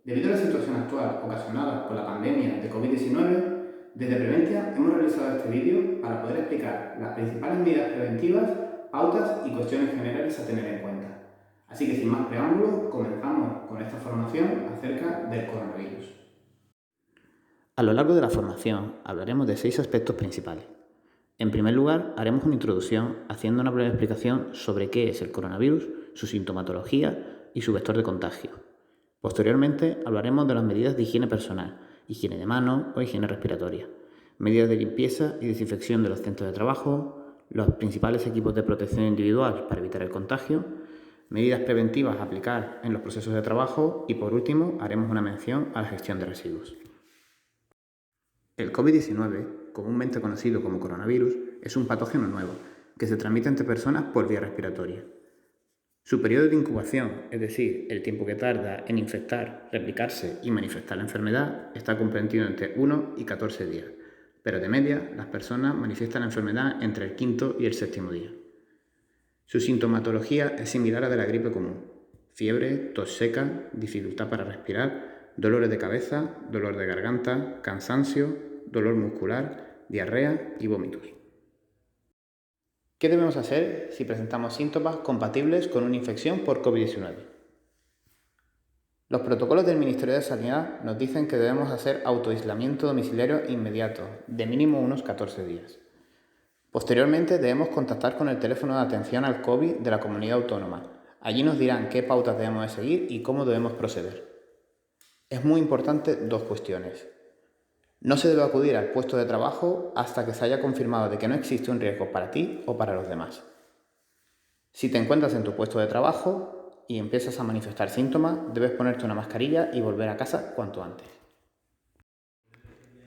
Debido a la situación actual ocasionada por la pandemia de COVID-19, desde Preventia hemos realizado este vídeo para poder explicar las principales medidas preventivas, pautas y cuestiones generales a tener en cuenta. Así que sin más preámbulos, comenzamos con esta formación acerca del coronavirus. A lo largo de la formación hablaremos de 6 aspectos principales. En primer lugar, haremos una introducción haciendo una breve explicación sobre qué es el coronavirus, su sintomatología y su vector de contagio. Posteriormente, hablaremos de las medidas de higiene personal, higiene de manos o higiene respiratoria, medidas de limpieza y desinfección de los centros de trabajo, los principales equipos de protección individual para evitar el contagio, medidas preventivas a aplicar en los procesos de trabajo y, por último, haremos una mención a la gestión de residuos. El COVID-19, comúnmente conocido como coronavirus, es un patógeno nuevo que se transmite entre personas por vía respiratoria. Su periodo de incubación, es decir, el tiempo que tarda en infectar, replicarse y manifestar la enfermedad, está comprendido entre 1 y 14 días, pero de media las personas manifiestan la enfermedad entre el quinto y el séptimo día. Su sintomatología es similar a la de la gripe común: fiebre, tos seca, dificultad para respirar, dolores de cabeza, dolor de garganta, cansancio, dolor muscular, diarrea y vómitos. ¿Qué debemos hacer si presentamos síntomas compatibles con una infección por COVID-19? Los protocolos del Ministerio de Sanidad nos dicen que debemos hacer autoaislamiento domiciliario inmediato, de mínimo unos 14 días. Posteriormente debemos contactar con el teléfono de atención al COVID de la comunidad autónoma. Allí nos dirán qué pautas debemos de seguir y cómo debemos proceder. Es muy importante dos cuestiones. No se debe acudir al puesto de trabajo hasta que se haya confirmado de que no existe un riesgo para ti o para los demás. Si te encuentras en tu puesto de trabajo y empiezas a manifestar síntomas, debes ponerte una mascarilla y volver a casa cuanto antes.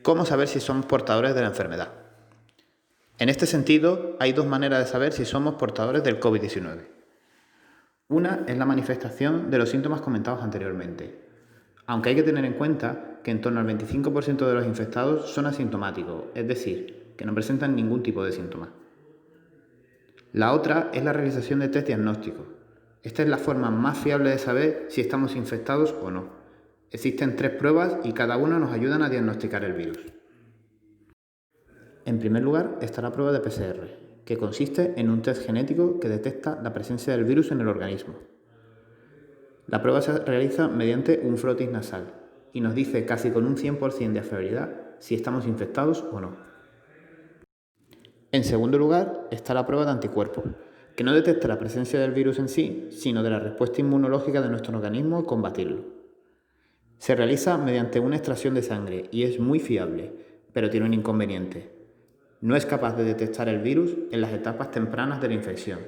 ¿Cómo saber si somos portadores de la enfermedad? En este sentido, hay dos maneras de saber si somos portadores del COVID-19. Una es la manifestación de los síntomas comentados anteriormente, aunque hay que tener en cuenta que en torno al 25% de los infectados son asintomáticos, es decir, que no presentan ningún tipo de síntoma. La otra es la realización de test diagnósticos. Esta es la forma más fiable de saber si estamos infectados o no. Existen 3 pruebas y cada una nos ayudan a diagnosticar el virus. En primer lugar está la prueba de PCR, que consiste en un test genético que detecta la presencia del virus en el organismo. La prueba se realiza mediante un frotis nasal y nos dice casi con un 100% de fiabilidad si estamos infectados o no. En segundo lugar está la prueba de anticuerpos, que no detecta la presencia del virus en sí, sino de la respuesta inmunológica de nuestro organismo al combatirlo. Se realiza mediante una extracción de sangre y es muy fiable, pero tiene un inconveniente. No es capaz de detectar el virus en las etapas tempranas de la infección,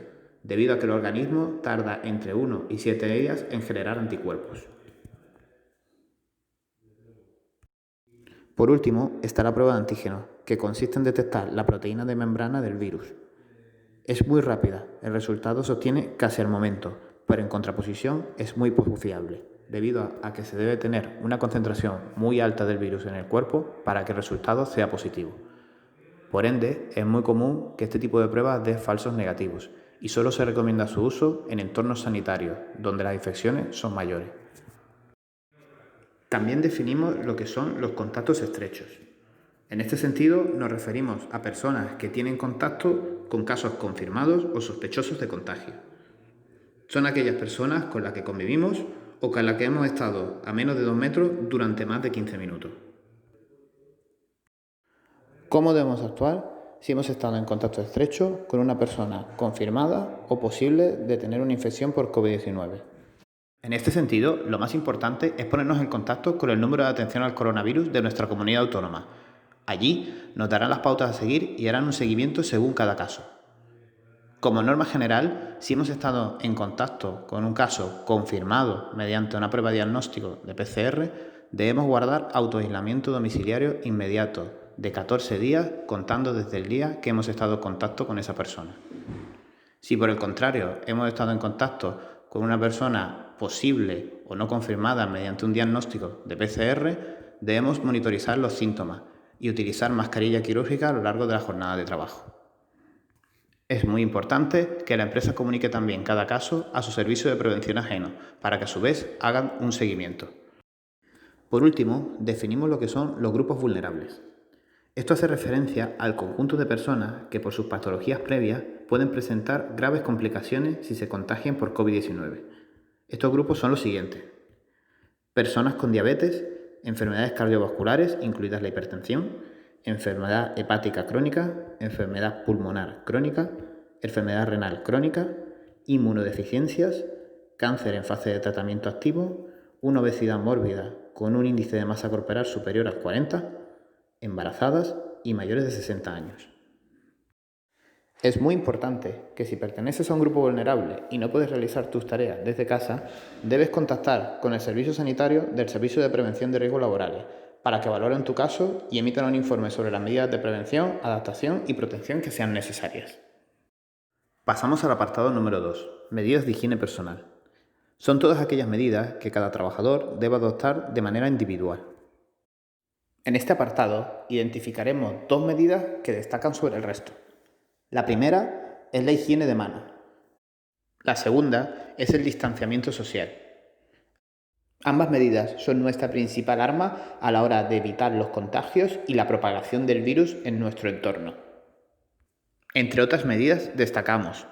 debido a que el organismo tarda entre 1 y 7 días en generar anticuerpos. Por último, está la prueba de antígenos, que consiste en detectar la proteína de membrana del virus. Es muy rápida, el resultado se obtiene casi al momento, pero en contraposición es muy poco fiable, debido a que se debe tener una concentración muy alta del virus en el cuerpo para que el resultado sea positivo. Por ende, es muy común que este tipo de pruebas dé falsos negativos y solo se recomienda su uso en entornos sanitarios, donde las infecciones son mayores. También definimos lo que son los contactos estrechos. En este sentido, nos referimos a personas que tienen contacto con casos confirmados o sospechosos de contagio. Son aquellas personas con las que convivimos o con las que hemos estado a menos de 2 metros durante más de 15 minutos. ¿Cómo debemos actuar si hemos estado en contacto estrecho con una persona confirmada o posible de tener una infección por COVID-19? En este sentido, lo más importante es ponernos en contacto con el número de atención al coronavirus de nuestra comunidad autónoma. Allí nos darán las pautas a seguir y harán un seguimiento según cada caso. Como norma general, si hemos estado en contacto con un caso confirmado mediante una prueba de diagnóstico de PCR, debemos guardar autoaislamiento domiciliario inmediato de 14 días contando desde el día que hemos estado en contacto con esa persona. Si por el contrario hemos estado en contacto con una persona posible o no confirmada mediante un diagnóstico de PCR, debemos monitorizar los síntomas y utilizar mascarilla quirúrgica a lo largo de la jornada de trabajo. Es muy importante que la empresa comunique también cada caso a su servicio de prevención ajeno, para que a su vez hagan un seguimiento. Por último, definimos lo que son los grupos vulnerables. Esto hace referencia al conjunto de personas que por sus patologías previas pueden presentar graves complicaciones si se contagian por COVID-19. Estos grupos son los siguientes: personas con diabetes, enfermedades cardiovasculares, incluidas la hipertensión, enfermedad hepática crónica, enfermedad pulmonar crónica, enfermedad renal crónica, inmunodeficiencias, cáncer en fase de tratamiento activo, una obesidad mórbida con un índice de masa corporal superior al 40, embarazadas y mayores de 60 años. Es muy importante que si perteneces a un grupo vulnerable y no puedes realizar tus tareas desde casa, debes contactar con el servicio sanitario del Servicio de Prevención de Riesgos Laborales para que valoren tu caso y emitan un informe sobre las medidas de prevención, adaptación y protección que sean necesarias. Pasamos al apartado número 2, medidas de higiene personal. Son todas aquellas medidas que cada trabajador debe adoptar de manera individual. En este apartado identificaremos dos medidas que destacan sobre el resto. La primera es la higiene de manos. La segunda es el distanciamiento social. Ambas medidas son nuestra principal arma a la hora de evitar los contagios y la propagación del virus en nuestro entorno. Entre otras medidas destacamos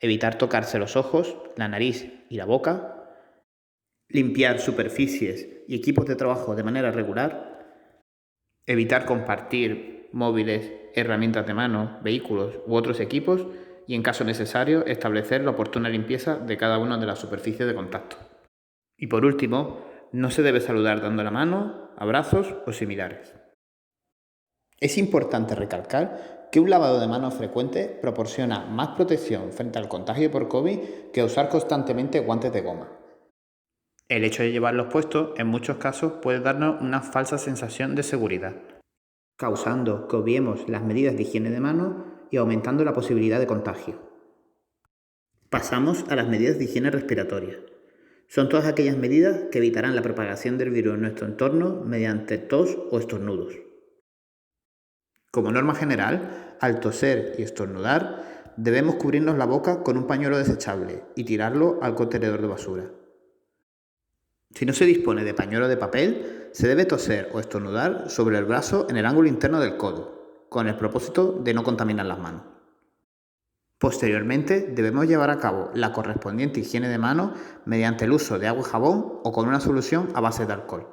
evitar tocarse los ojos, la nariz y la boca, limpiar superficies y equipos de trabajo de manera regular, evitar compartir móviles, herramientas de mano, vehículos u otros equipos y, en caso necesario, establecer la oportuna limpieza de cada una de las superficies de contacto. Y por último, no se debe saludar dando la mano, abrazos o similares. Es importante recalcar que un lavado de manos frecuente proporciona más protección frente al contagio por COVID que usar constantemente guantes de goma. El hecho de llevarlos puestos en muchos casos puede darnos una falsa sensación de seguridad, causando que obviemos las medidas de higiene de manos y aumentando la posibilidad de contagio. Pasamos a las medidas de higiene respiratoria. Son todas aquellas medidas que evitarán la propagación del virus en nuestro entorno mediante tos o estornudos. Como norma general, al toser y estornudar, debemos cubrirnos la boca con un pañuelo desechable y tirarlo al contenedor de basura. Si no se dispone de pañuelo de papel, se debe toser o estornudar sobre el brazo en el ángulo interno del codo, con el propósito de no contaminar las manos. Posteriormente, debemos llevar a cabo la correspondiente higiene de manos mediante el uso de agua y jabón o con una solución a base de alcohol.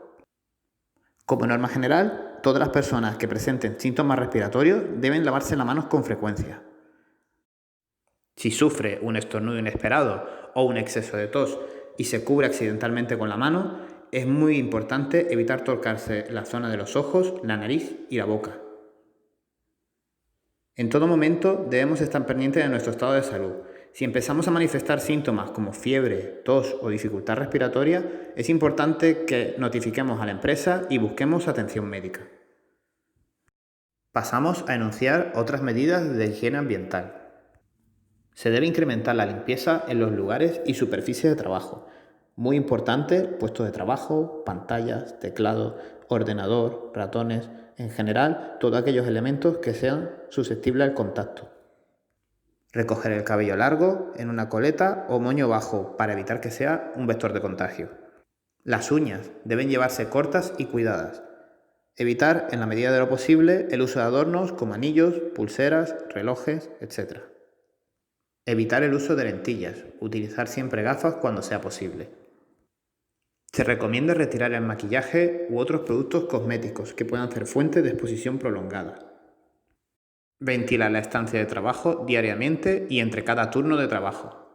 Como norma general, todas las personas que presenten síntomas respiratorios deben lavarse las manos con frecuencia. Si sufre un estornudo inesperado o un exceso de tos y se cubre accidentalmente con la mano, es muy importante evitar tocarse la zona de los ojos, la nariz y la boca. En todo momento debemos estar pendientes de nuestro estado de salud. Si empezamos a manifestar síntomas como fiebre, tos o dificultad respiratoria, es importante que notifiquemos a la empresa y busquemos atención médica. Pasamos a enunciar otras medidas de higiene ambiental. Se debe incrementar la limpieza en los lugares y superficies de trabajo. Muy importante, puestos de trabajo, pantallas, teclado, ordenador, ratones, en general, todos aquellos elementos que sean susceptibles al contacto. Recoger el cabello largo en una coleta o moño bajo para evitar que sea un vector de contagio. Las uñas deben llevarse cortas y cuidadas. Evitar, en la medida de lo posible, el uso de adornos como anillos, pulseras, relojes, etc. Evitar el uso de lentillas. Utilizar siempre gafas cuando sea posible. Se recomienda retirar el maquillaje u otros productos cosméticos que puedan ser fuente de exposición prolongada. Ventilar la estancia de trabajo diariamente y entre cada turno de trabajo.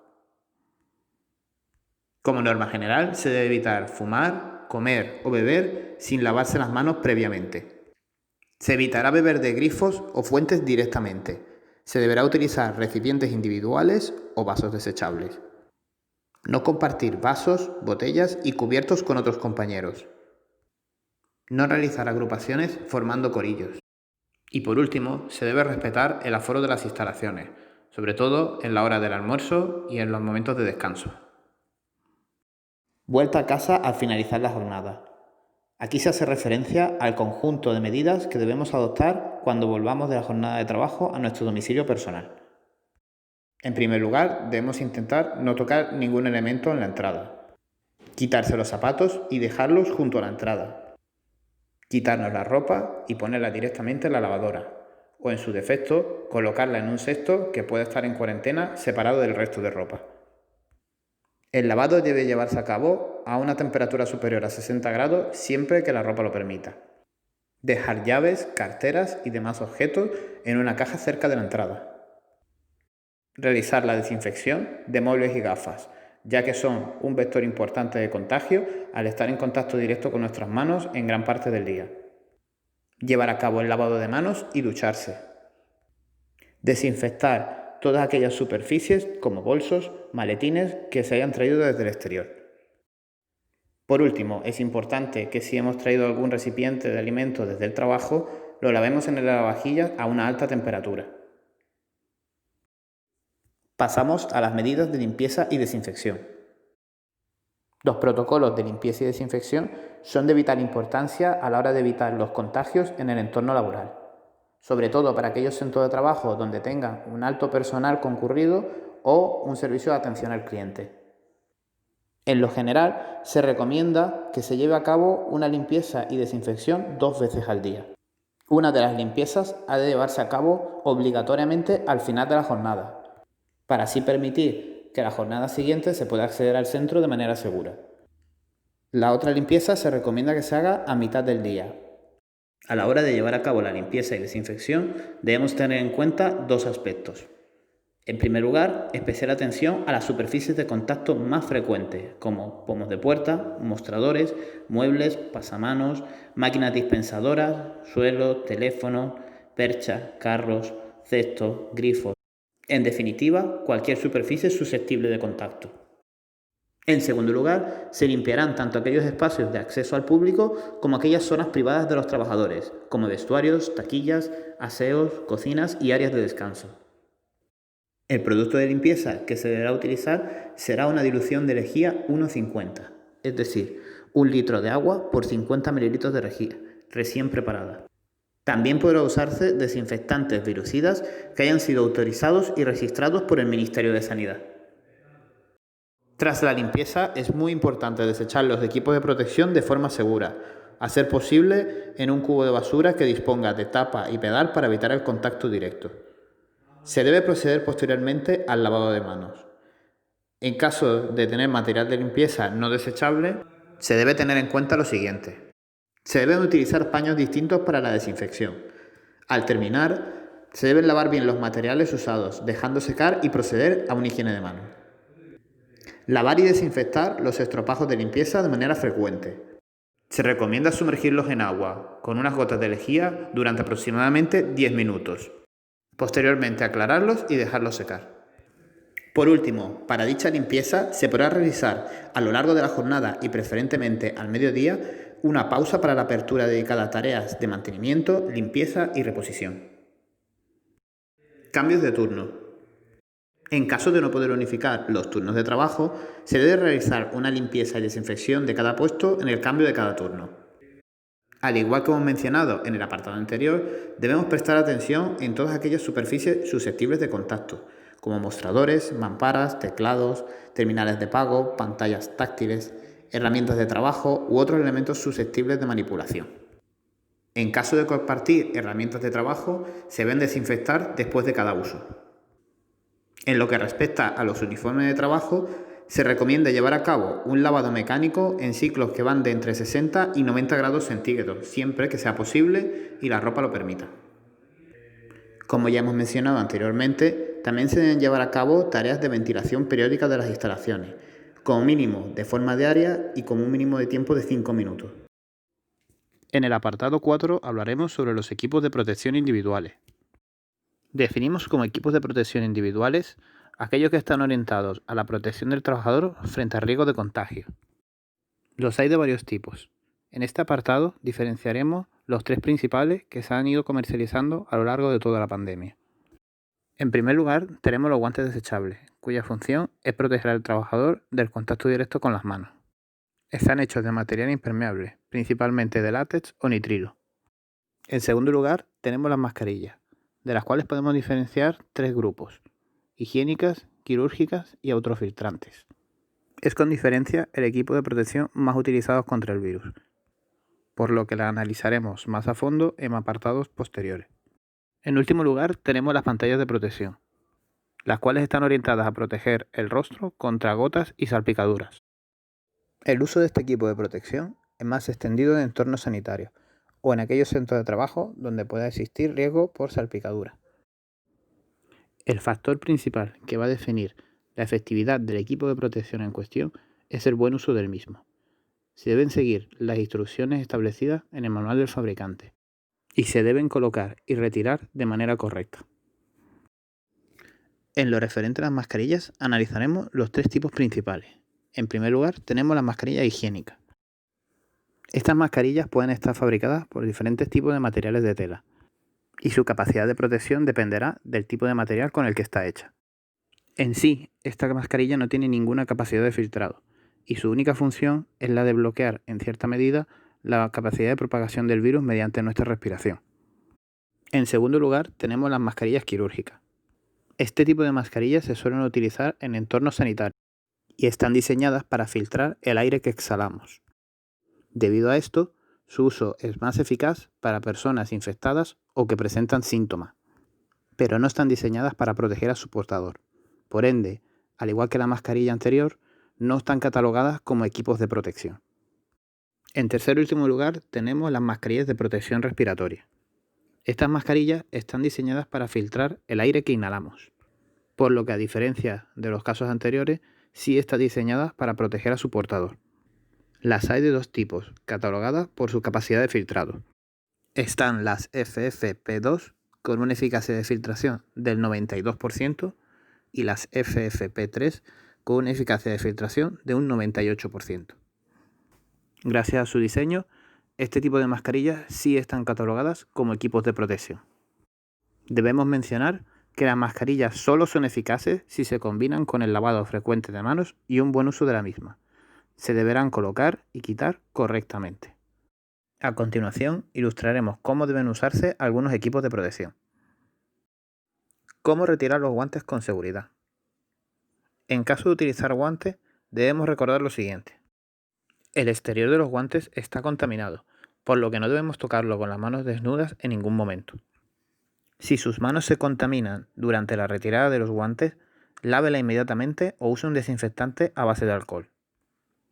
Como norma general, se debe evitar fumar, comer o beber sin lavarse las manos previamente. Se evitará beber de grifos o fuentes directamente. Se deberá utilizar recipientes individuales o vasos desechables. No compartir vasos, botellas y cubiertos con otros compañeros. No realizar agrupaciones formando corillos. Y por último, se debe respetar el aforo de las instalaciones, sobre todo en la hora del almuerzo y en los momentos de descanso. Vuelta a casa al finalizar la jornada. Aquí se hace referencia al conjunto de medidas que debemos adoptar cuando volvamos de la jornada de trabajo a nuestro domicilio personal. En primer lugar, debemos intentar no tocar ningún elemento en la entrada. Quitarse los zapatos y dejarlos junto a la entrada. quitarnos la ropa y ponerla directamente en la lavadora, o en su defecto, colocarla en un cesto que pueda estar en cuarentena separado del resto de ropa. El lavado debe llevarse a cabo a una temperatura superior a 60 grados siempre que la ropa lo permita. Dejar llaves, carteras y demás objetos en una caja cerca de la entrada. Realizar la desinfección de muebles y gafas, ya que son un vector importante de contagio al estar en contacto directo con nuestras manos en gran parte del día. Llevar a cabo el lavado de manos y ducharse. Desinfectar todas aquellas superficies como bolsos, maletines que se hayan traído desde el exterior. Por último, es importante que si hemos traído algún recipiente de alimento desde el trabajo, lo lavemos en el lavavajillas a una alta temperatura. Pasamos a las medidas de limpieza y desinfección. Los protocolos de limpieza y desinfección son de vital importancia a la hora de evitar los contagios en el entorno laboral, sobre todo para aquellos centros de trabajo donde tengan un alto personal concurrido o un servicio de atención al cliente. En lo general, se recomienda que se lleve a cabo una limpieza y desinfección 2 veces al día. Una de las limpiezas ha de llevarse a cabo obligatoriamente al final de la jornada, para así permitir que la jornada siguiente se pueda acceder al centro de manera segura. La otra limpieza se recomienda que se haga a mitad del día. A la hora de llevar a cabo la limpieza y desinfección, debemos tener en cuenta 2 aspectos. En primer lugar, especial atención a las superficies de contacto más frecuentes, como pomos de puerta, mostradores, muebles, pasamanos, máquinas dispensadoras, suelos, teléfonos, perchas, carros, cestos, grifos. En definitiva, cualquier superficie susceptible de contacto. En segundo lugar, se limpiarán tanto aquellos espacios de acceso al público como aquellas zonas privadas de los trabajadores, como vestuarios, taquillas, aseos, cocinas y áreas de descanso. El producto de limpieza que se deberá utilizar será una dilución de lejía 1,50, es decir, 1 litro de agua por 50 mililitros de lejía, recién preparada. También podrá usarse desinfectantes virucidas que hayan sido autorizados y registrados por el Ministerio de Sanidad. Tras la limpieza es muy importante desechar los equipos de protección de forma segura, a ser posible en un cubo de basura que disponga de tapa y pedal para evitar el contacto directo. Se debe proceder posteriormente al lavado de manos. En caso de tener material de limpieza no desechable, se debe tener en cuenta lo siguiente. Se deben utilizar paños distintos para la desinfección. Al terminar, se deben lavar bien los materiales usados, dejando secar y proceder a una higiene de manos. Lavar y desinfectar los estropajos de limpieza de manera frecuente. Se recomienda sumergirlos en agua, con unas gotas de lejía, durante aproximadamente 10 minutos. Posteriormente aclararlos y dejarlos secar. Por último, para dicha limpieza se podrá realizar a lo largo de la jornada y preferentemente al mediodía una pausa para la apertura dedicada a tareas de mantenimiento, limpieza y reposición. Cambios de turno. En caso de no poder unificar los turnos de trabajo, se debe realizar una limpieza y desinfección de cada puesto en el cambio de cada turno. Al igual que hemos mencionado en el apartado anterior, debemos prestar atención en todas aquellas superficies susceptibles de contacto, como mostradores, mamparas, teclados, terminales de pago, pantallas táctiles, herramientas de trabajo u otros elementos susceptibles de manipulación. En caso de compartir herramientas de trabajo, se deben desinfectar después de cada uso. En lo que respecta a los uniformes de trabajo, se recomienda llevar a cabo un lavado mecánico en ciclos que van de entre 60 y 90 grados centígrados, siempre que sea posible y la ropa lo permita. Como ya hemos mencionado anteriormente, también se deben llevar a cabo tareas de ventilación periódica de las instalaciones, como mínimo de forma diaria y con un mínimo de tiempo de 5 minutos. En el apartado 4 hablaremos sobre los equipos de protección individuales. Definimos como equipos de protección individuales aquellos que están orientados a la protección del trabajador frente a riesgo de contagio. Los hay de varios tipos. En este apartado diferenciaremos los 3 principales que se han ido comercializando a lo largo de toda la pandemia. En primer lugar, tenemos los guantes desechables, cuya función es proteger al trabajador del contacto directo con las manos. Están hechos de material impermeable, principalmente de látex o nitrilo. En segundo lugar, tenemos las mascarillas, de las cuales podemos diferenciar 3 grupos: higiénicas, quirúrgicas y autofiltrantes. Es con diferencia el equipo de protección más utilizado contra el virus. por lo que la analizaremos más a fondo en apartados posteriores. En último lugar, tenemos las pantallas de protección, las cuales están orientadas a proteger el rostro contra gotas y salpicaduras. El uso de este equipo de protección es más extendido en entornos sanitarios o en aquellos centros de trabajo donde pueda existir riesgo por salpicadura. El factor principal que va a definir la efectividad del equipo de protección en cuestión es el buen uso del mismo. Se deben seguir las instrucciones establecidas en el manual del fabricante y se deben colocar y retirar de manera correcta. En lo referente a las mascarillas, analizaremos los tres tipos principales. En primer lugar, tenemos las mascarillas higiénicas. Estas mascarillas pueden estar fabricadas por diferentes tipos de materiales de tela y su capacidad de protección dependerá del tipo de material con el que está hecha. En sí, esta mascarilla no tiene ninguna capacidad de filtrado y su única función es la de bloquear en cierta medida la capacidad de propagación del virus mediante nuestra respiración. En segundo lugar, tenemos las mascarillas quirúrgicas. Este tipo de mascarillas se suelen utilizar en entornos sanitarios y están diseñadas para filtrar el aire que exhalamos. Debido a esto, su uso es más eficaz para personas infectadas o que presentan síntomas, pero no están diseñadas para proteger a su portador. Por ende, al igual que la mascarilla anterior, no están catalogadas como equipos de protección. En tercer y último lugar, tenemos las mascarillas de protección respiratoria. Estas mascarillas están diseñadas para filtrar el aire que inhalamos, por lo que a diferencia de los casos anteriores, sí está diseñada para proteger a su portador. Las hay de dos tipos, catalogadas por su capacidad de filtrado. Están las FFP2 con una eficacia de filtración del 92% y las FFP3 con una eficacia de filtración de un 98%. Gracias a su diseño, este tipo de mascarillas sí están catalogadas como equipos de protección. Debemos mencionar que las mascarillas solo son eficaces si se combinan con el lavado frecuente de manos y un buen uso de la misma. Se deberán colocar y quitar correctamente. A continuación, ilustraremos cómo deben usarse algunos equipos de protección. ¿Cómo retirar los guantes con seguridad? En caso de utilizar guantes, debemos recordar lo siguiente. El exterior de los guantes está contaminado, por lo que no debemos tocarlo con las manos desnudas en ningún momento. Si sus manos se contaminan durante la retirada de los guantes, lávela inmediatamente o use un desinfectante a base de alcohol.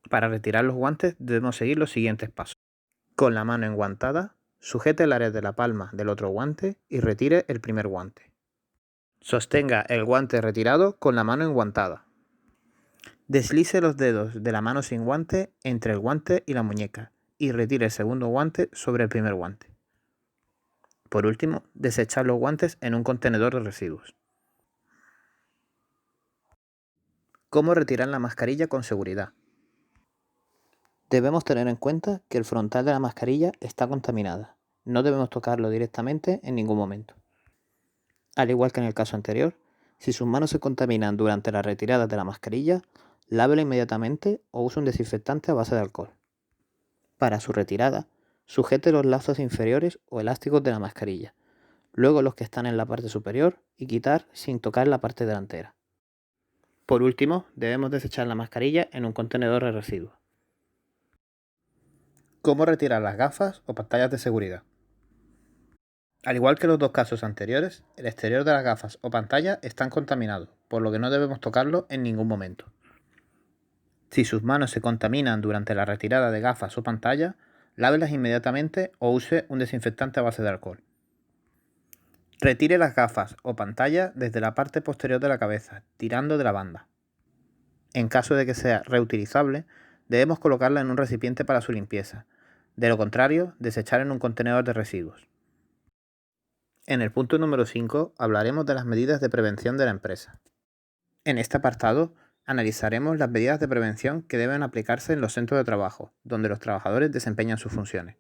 Para retirar los guantes debemos seguir los siguientes pasos. Con la mano enguantada, sujete el área de la palma del otro guante y retire el primer guante. Sostenga el guante retirado con la mano enguantada. Deslice los dedos de la mano sin guante entre el guante y la muñeca y retire el segundo guante sobre el primer guante. Por último, desechar los guantes en un contenedor de residuos. ¿Cómo retirar la mascarilla con seguridad? Debemos tener en cuenta que el frontal de la mascarilla está contaminada. No debemos tocarlo directamente en ningún momento. Al igual que en el caso anterior, si sus manos se contaminan durante la retirada de la mascarilla, lávela inmediatamente o use un desinfectante a base de alcohol. Para su retirada, sujete los lazos inferiores o elásticos de la mascarilla, luego los que están en la parte superior y quitar sin tocar la parte delantera. Por último, debemos desechar la mascarilla en un contenedor de residuos. ¿Cómo retirar las gafas o pantallas de seguridad? Al igual que los dos casos anteriores, el exterior de las gafas o pantalla están contaminados, por lo que no debemos tocarlo en ningún momento. Si sus manos se contaminan durante la retirada de gafas o pantalla, lávelas inmediatamente o use un desinfectante a base de alcohol. Retire las gafas o pantalla desde la parte posterior de la cabeza, tirando de la banda. En caso de que sea reutilizable, debemos colocarla en un recipiente para su limpieza. De lo contrario, desechar en un contenedor de residuos. En el punto número 5 hablaremos de las medidas de prevención de la empresa. En este apartado analizaremos las medidas de prevención que deben aplicarse en los centros de trabajo, donde los trabajadores desempeñan sus funciones.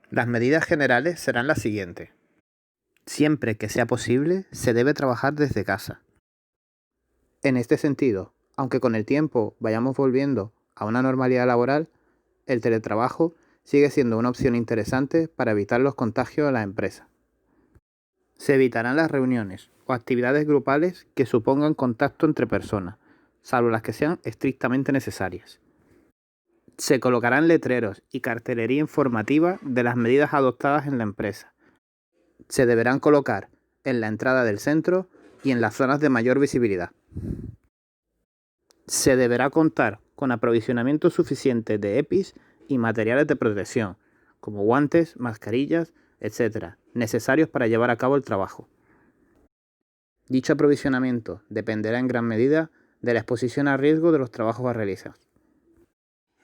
Las medidas generales serán las siguientes. Siempre que sea posible, se debe trabajar desde casa. En este sentido, aunque con el tiempo vayamos volviendo a una normalidad laboral, el teletrabajo sigue siendo una opción interesante para evitar los contagios a la empresa. Se evitarán las reuniones o actividades grupales que supongan contacto entre personas, salvo las que sean estrictamente necesarias. Se colocarán letreros y cartelería informativa de las medidas adoptadas en la empresa. Se deberán colocar en la entrada del centro y en las zonas de mayor visibilidad. Se deberá contar con aprovisionamiento suficiente de EPIs y materiales de protección, como guantes, mascarillas, etc., necesarios para llevar a cabo el trabajo. Dicho aprovisionamiento dependerá en gran medida de la exposición a riesgo de los trabajos a realizar.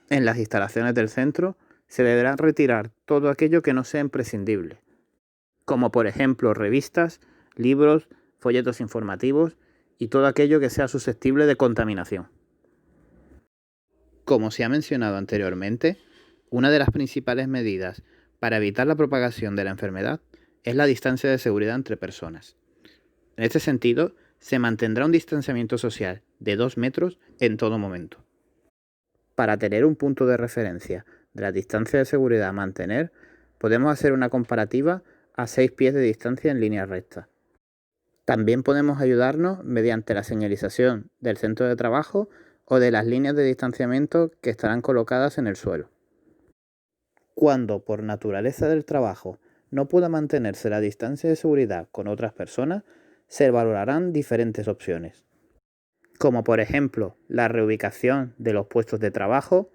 En las instalaciones del centro se deberá retirar todo aquello que no sea imprescindible, como por ejemplo revistas, libros, folletos informativos y todo aquello que sea susceptible de contaminación. Como se ha mencionado anteriormente, una de las principales medidas para evitar la propagación de la enfermedad es la distancia de seguridad entre personas. En este sentido, se mantendrá un distanciamiento social de 2 metros en todo momento. Para tener un punto de referencia de la distancia de seguridad a mantener, podemos hacer una comparativa a 6 pies de distancia en línea recta. También podemos ayudarnos mediante la señalización del centro de trabajo o de las líneas de distanciamiento que estarán colocadas en el suelo. Cuando, por naturaleza del trabajo, no pueda mantenerse la distancia de seguridad con otras personas, se valorarán diferentes opciones, como por ejemplo la reubicación de los puestos de trabajo,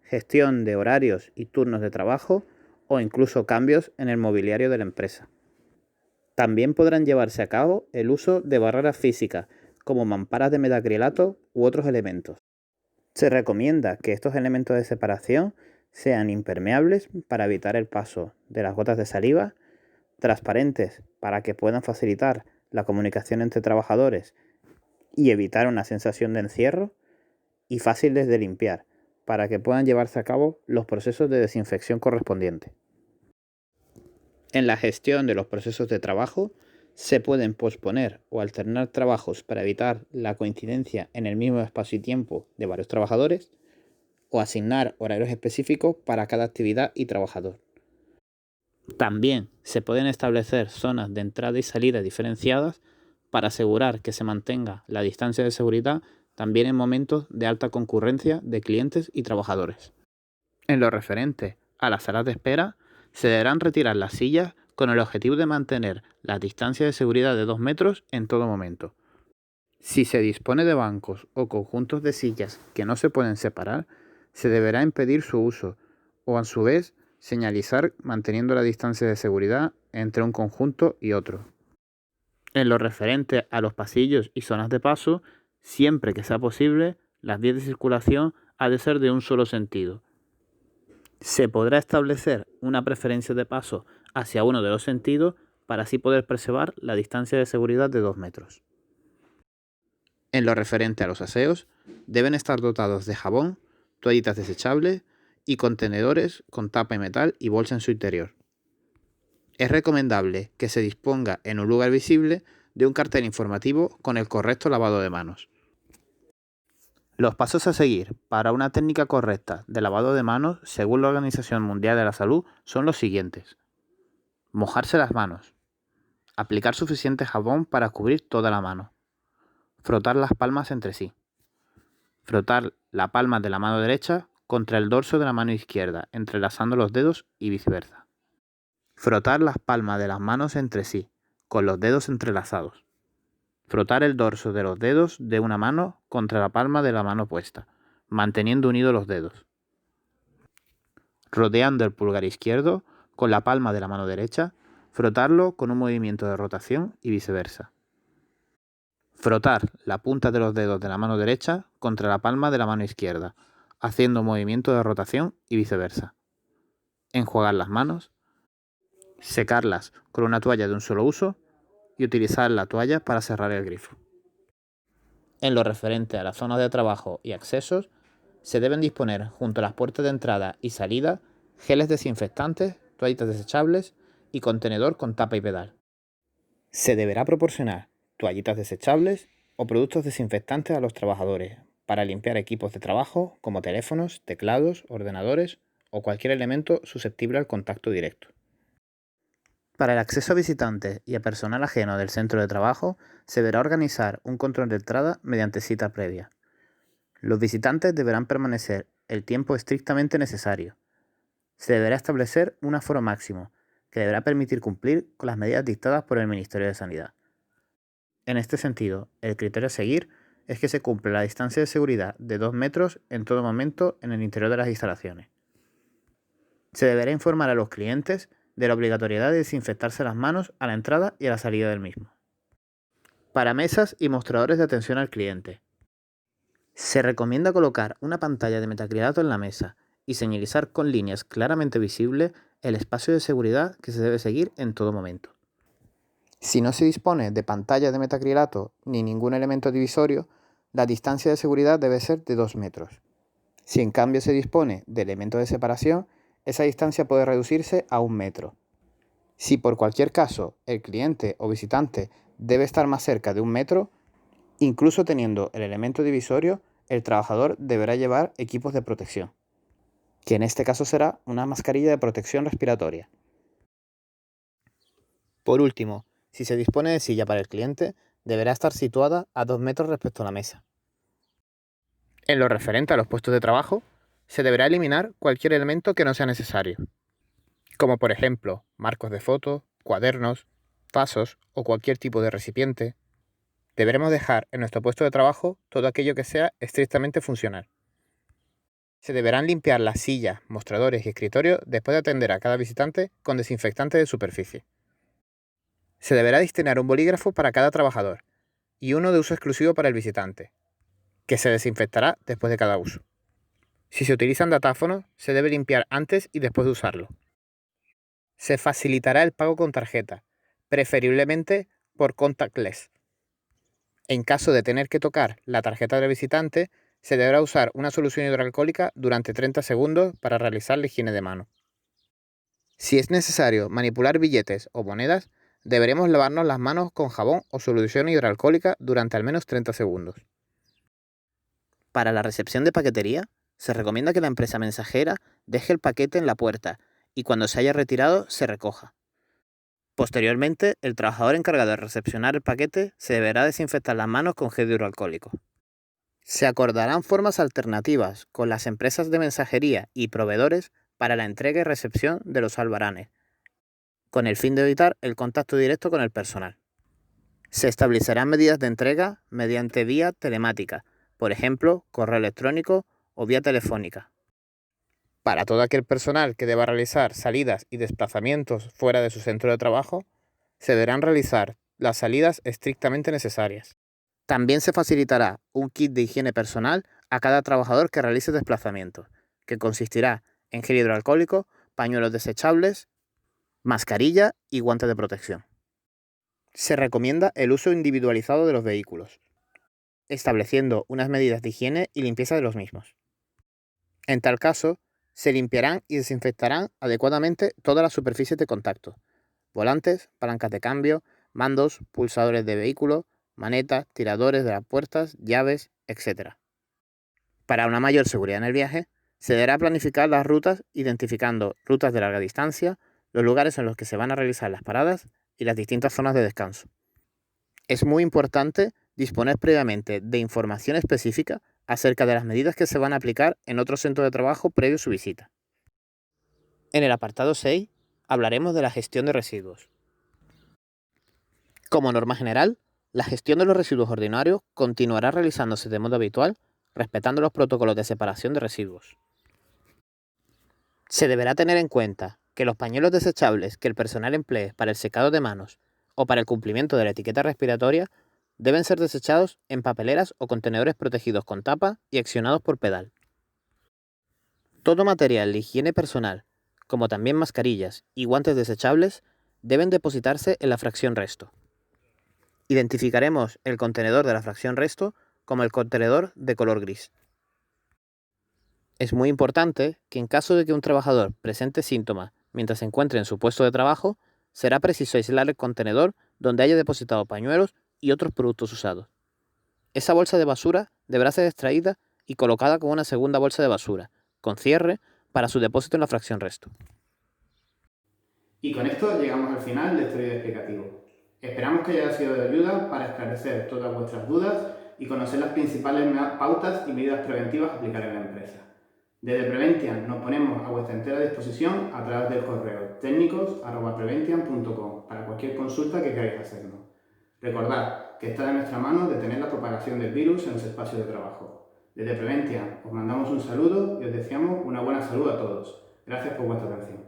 gestión de horarios y turnos de trabajo o incluso cambios en el mobiliario de la empresa. También podrán llevarse a cabo el uso de barreras físicas como mamparas de metacrilato u otros elementos. Se recomienda que estos elementos de separación sean impermeables para evitar el paso de las gotas de saliva, transparentes para que puedan facilitar la comunicación entre trabajadores y evitar una sensación de encierro, y fáciles de limpiar para que puedan llevarse a cabo los procesos de desinfección correspondientes. En la gestión de los procesos de trabajo se pueden posponer o alternar trabajos para evitar la coincidencia en el mismo espacio y tiempo de varios trabajadores, o asignar horarios específicos para cada actividad y trabajador. También se pueden establecer zonas de entrada y salida diferenciadas para asegurar que se mantenga la distancia de seguridad también en momentos de alta concurrencia de clientes y trabajadores. En lo referente a las salas de espera, se deberán retirar las sillas con el objetivo de mantener la distancia de seguridad de 2 metros en todo momento. Si se dispone de bancos o conjuntos de sillas que no se pueden separar, se deberá impedir su uso o a su vez señalizar manteniendo la distancia de seguridad entre un conjunto y otro. En lo referente a los pasillos y zonas de paso, siempre que sea posible, las vías de circulación ha de ser de un solo sentido. Se podrá establecer una preferencia de paso hacia uno de los sentidos para así poder preservar la distancia de seguridad de 2 metros. En lo referente a los aseos, deben estar dotados de jabón, toallitas desechables y contenedores con tapa y metal y bolsa en su interior. Es recomendable que se disponga en un lugar visible de un cartel informativo con el correcto lavado de manos. Los pasos a seguir para una técnica correcta de lavado de manos, según la Organización Mundial de la Salud, son los siguientes. Mojarse las manos. Aplicar suficiente jabón para cubrir toda la mano. Frotar las palmas entre sí. Frotar la palma de la mano derecha contra el dorso de la mano izquierda, entrelazando los dedos y viceversa. Frotar las palmas de las manos entre sí, con los dedos entrelazados. Frotar el dorso de los dedos de una mano contra la palma de la mano opuesta, manteniendo unidos los dedos. Rodeando el pulgar izquierdo con la palma de la mano derecha, frotarlo con un movimiento de rotación y viceversa. Frotar la punta de los dedos de la mano derecha contra la palma de la mano izquierda, haciendo un movimiento de rotación y viceversa. Enjuagar las manos. Secarlas con una toalla de un solo uso y utilizar la toalla para cerrar el grifo. En lo referente a las zonas de trabajo y accesos, se deben disponer junto a las puertas de entrada y salida geles desinfectantes, toallitas desechables y contenedor con tapa y pedal. Se deberá proporcionar toallitas desechables o productos desinfectantes a los trabajadores para limpiar equipos de trabajo como teléfonos, teclados, ordenadores o cualquier elemento susceptible al contacto directo. Para el acceso a visitantes y a personal ajeno del centro de trabajo, se deberá organizar un control de entrada mediante cita previa. Los visitantes deberán permanecer el tiempo estrictamente necesario. Se deberá establecer un aforo máximo, que deberá permitir cumplir con las medidas dictadas por el Ministerio de Sanidad. En este sentido, el criterio a seguir es que se cumpla la distancia de seguridad de 2 metros en todo momento en el interior de las instalaciones. Se deberá informar a los clientes de la obligatoriedad de desinfectarse las manos a la entrada y a la salida del mismo. Para mesas y mostradores de atención al cliente. Se recomienda colocar una pantalla de metacrilato en la mesa y señalizar con líneas claramente visibles el espacio de seguridad que se debe seguir en todo momento. Si no se dispone de pantalla de metacrilato ni ningún elemento divisorio, la distancia de seguridad debe ser de 2 metros. Si en cambio se dispone de elementos de separación, esa distancia puede reducirse a 1 metro. Si por cualquier caso el cliente o visitante debe estar más cerca de 1 metro, incluso teniendo el elemento divisorio, el trabajador deberá llevar equipos de protección, que en este caso será una mascarilla de protección respiratoria. Por último, si se dispone de silla para el cliente, deberá estar situada a 2 metros respecto a la mesa. En lo referente a los puestos de trabajo, se deberá eliminar cualquier elemento que no sea necesario, como por ejemplo marcos de fotos, cuadernos, vasos o cualquier tipo de recipiente. Deberemos dejar en nuestro puesto de trabajo todo aquello que sea estrictamente funcional. Se deberán limpiar las sillas, mostradores y escritorios después de atender a cada visitante con desinfectante de superficie. Se deberá destinar un bolígrafo para cada trabajador y uno de uso exclusivo para el visitante, que se desinfectará después de cada uso. Si se utilizan datáfonos, se debe limpiar antes y después de usarlo. Se facilitará el pago con tarjeta, preferiblemente por contactless. En caso de tener que tocar la tarjeta del visitante, se deberá usar una solución hidroalcohólica durante 30 segundos para realizar la higiene de mano. Si es necesario manipular billetes o monedas, deberemos lavarnos las manos con jabón o solución hidroalcohólica durante al menos 30 segundos. Para la recepción de paquetería, se recomienda que la empresa mensajera deje el paquete en la puerta y cuando se haya retirado se recoja. Posteriormente, el trabajador encargado de recepcionar el paquete se deberá desinfectar las manos con gel hidroalcohólico. Se acordarán formas alternativas con las empresas de mensajería y proveedores para la entrega y recepción de los albaranes, con el fin de evitar el contacto directo con el personal. Se establecerán medidas de entrega mediante vía telemática, por ejemplo, correo electrónico o vía telefónica. Para todo aquel personal que deba realizar salidas y desplazamientos fuera de su centro de trabajo, se deberán realizar las salidas estrictamente necesarias. También se facilitará un kit de higiene personal a cada trabajador que realice desplazamientos, que consistirá en gel hidroalcohólico, pañuelos desechables, mascarilla y guantes de protección. Se recomienda el uso individualizado de los vehículos, estableciendo unas medidas de higiene y limpieza de los mismos. En tal caso, se limpiarán y desinfectarán adecuadamente todas las superficies de contacto: volantes, palancas de cambio, mandos, pulsadores de vehículo, manetas, tiradores de las puertas, llaves, etc. Para una mayor seguridad en el viaje, se deberá planificar las rutas identificando rutas de larga distancia, los lugares en los que se van a realizar las paradas y las distintas zonas de descanso. Es muy importante disponer previamente de información específica acerca de las medidas que se van a aplicar en otro centro de trabajo previo a su visita. En el apartado 6 hablaremos de la gestión de residuos. Como norma general, la gestión de los residuos ordinarios continuará realizándose de modo habitual, respetando los protocolos de separación de residuos. Se deberá tener en cuenta que los pañuelos desechables que el personal emplee para el secado de manos o para el cumplimiento de la etiqueta respiratoria deben ser desechados en papeleras o contenedores protegidos con tapa y accionados por pedal. Todo material de higiene personal, como también mascarillas y guantes desechables, deben depositarse en la fracción resto. Identificaremos el contenedor de la fracción resto como el contenedor de color gris. Es muy importante que en caso de que un trabajador presente síntomas mientras se encuentre en su puesto de trabajo, será preciso aislar el contenedor donde haya depositado pañuelos y otros productos usados. Esa bolsa de basura deberá ser extraída y colocada con una segunda bolsa de basura, con cierre, para su depósito en la fracción resto. Y con esto llegamos al final de este vídeo explicativo. Esperamos que haya sido de ayuda para esclarecer todas vuestras dudas y conocer las principales pautas y medidas preventivas a aplicar en la empresa. Desde Preventiam nos ponemos a vuestra entera disposición a través del correo técnicos@preventiam.com para cualquier consulta que queráis hacernos. Recordad que está de nuestra mano detener la propagación del virus en los espacios de trabajo. Desde Preventiam os mandamos un saludo y os deseamos una buena salud a todos. Gracias por vuestra atención.